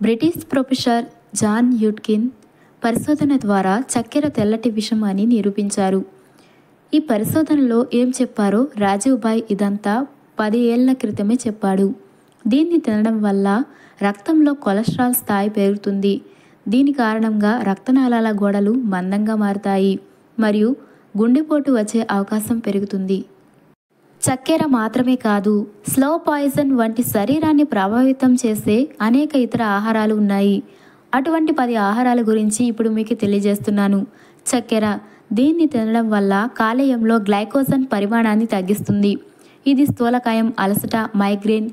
British professor John యూట్కిన్ పరిశోధన ద్వారా చక్కెర తెల్లటి విషం అని నిరూపించారు. ఈ పరిశోధనలో ఏం చెప్పారో రాజీవ్ భాయ్ ఇదంతా 10 ఏళ్ల క్రితమే చెప్పాడు. దీన్ని తినడం వల్ల రక్తంలో కొలెస్ట్రాల్ స్థాయి పెరుగుతుంది. దీని కారణంగా రక్తనాళాల గోడలు మందంగా మారుతాయి మరియు గుండెపోటు వచ్చే అవకాశం పెరుగుతుంది. చక్కెర మాత్రమే కాదు, స్లో పాయిజన్ వంటి శరీరాన్ని ప్రభావితం చేసే అనేక ఇతర ఆహారాలు ఉన్నాయి. అటువంటి 10 ఆహారాల గురించి ఇప్పుడు మీకు తెలియజేస్తున్నాను. చక్కెర, దీన్ని తినడం వల్ల కాలేయంలో గ్లైకోజన్ పరిమాణాన్ని తగ్గిస్తుంది. ఇది స్థూలకాయం, అలసట, మైగ్రేన్,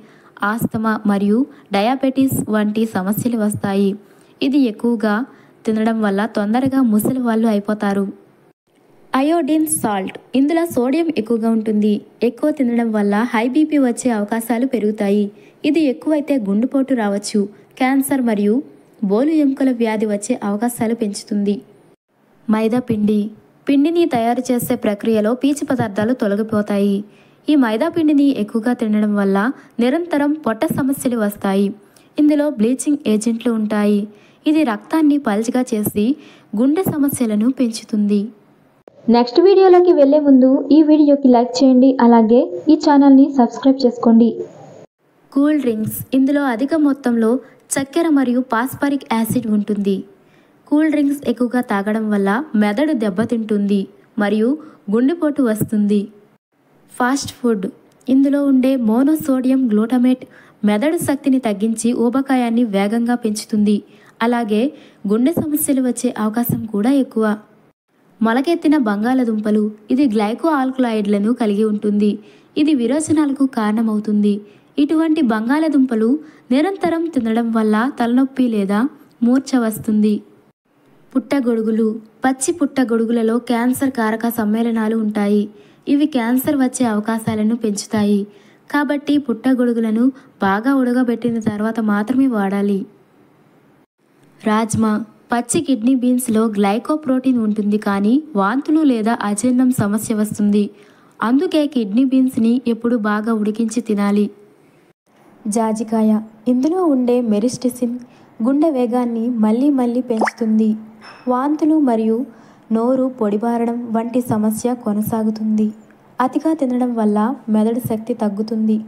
ఆస్తమా మరియు డయాబెటీస్ వంటి సమస్యలు వస్తాయి. ఇది ఎక్కువగా తినడం వల్ల తొందరగా ముసలి వాళ్ళు అయిపోతారు. అయోడిన్ సాల్ట్, ఇందులో సోడియం ఎక్కువగా ఉంటుంది. ఎక్కువ తినడం వల్ల హై బీపీ వచ్చే అవకాశాలు పెరుగుతాయి. ఇది ఎక్కువైతే గుండెపోటు రావచ్చు, క్యాన్సర్ మరియు బోలు ఎముకల వ్యాధి వచ్చే అవకాశాలు పెంచుతుంది. మైదా పిండి, పిండిని తయారు చేసే ప్రక్రియలో పీచు పదార్థాలు తొలగిపోతాయి. ఈ మైదా పిండిని ఎక్కువగా తినడం వల్ల నిరంతరం పొట్ట సమస్యలు వస్తాయి. ఇందులో బ్లీచింగ్ ఏజెంట్లు ఉంటాయి. ఇది రక్తాన్ని పల్చగా చేసి గుండె సమస్యలను పెంచుతుంది. నెక్స్ట్ వీడియోలోకి వెళ్ళే ముందు ఈ వీడియోకి లైక్ చేయండి, అలాగే ఈ ఛానల్ని సబ్స్క్రైబ్ చేసుకోండి. కూల్ డ్రింక్స్, ఇందులో అధిక మొత్తంలో చక్కెర మరియు పాస్పరిక్ యాసిడ్ ఉంటుంది. కూల్ డ్రింక్స్ ఎక్కువగా తాగడం వల్ల మెదడు దెబ్బతింటుంది మరియు గుండెపోటు వస్తుంది. ఫాస్ట్ ఫుడ్, ఇందులో ఉండే మోనోసోడియం గ్లూటమేట్ మెదడు శక్తిని తగ్గించి ఊబకాయాన్ని వేగంగా పెంచుతుంది. అలాగే గుండె సమస్యలు వచ్చే అవకాశం కూడా ఎక్కువ. మొలకెత్తిన బంగాళదుంపలు, ఇది గ్లైకో ఆల్కలాయిడ్లను కలిగి ఉంటుంది. ఇది విరోచనాలకు కారణమవుతుంది. ఇటువంటి బంగాళదుంపలు నిరంతరం తినడం వల్ల తలనొప్పి లేదా మూర్ఛ వస్తుంది. పుట్టగొడుగులు, పచ్చి పుట్టగొడుగులలో క్యాన్సర్ కారక సమ్మేళనాలు ఉంటాయి. ఇవి క్యాన్సర్ వచ్చే అవకాశాలను పెంచుతాయి. కాబట్టి పుట్టగొడుగులను బాగా ఉడకబెట్టిన తర్వాత మాత్రమే వాడాలి. రాజ్మా, పచ్చి కిడ్నీ బీన్స్లో గ్లైకోప్రోటీన్ ఉంటుంది, కానీ వాంతులు లేదా అజీర్ణం సమస్య వస్తుంది. అందుకే కిడ్నీ బీన్స్ని ఎప్పుడు బాగా ఉడికించి తినాలి. జాజికాయ, ఇందులో ఉండే మెరిస్టిసిన్ గుండె వేగాన్ని మళ్ళీ పెంచుతుంది. వాంతులు మరియు నోరు పొడిబారడం వంటి సమస్య కొనసాగుతుంది. అతిగా తినడం వల్ల మెదడు శక్తి తగ్గుతుంది.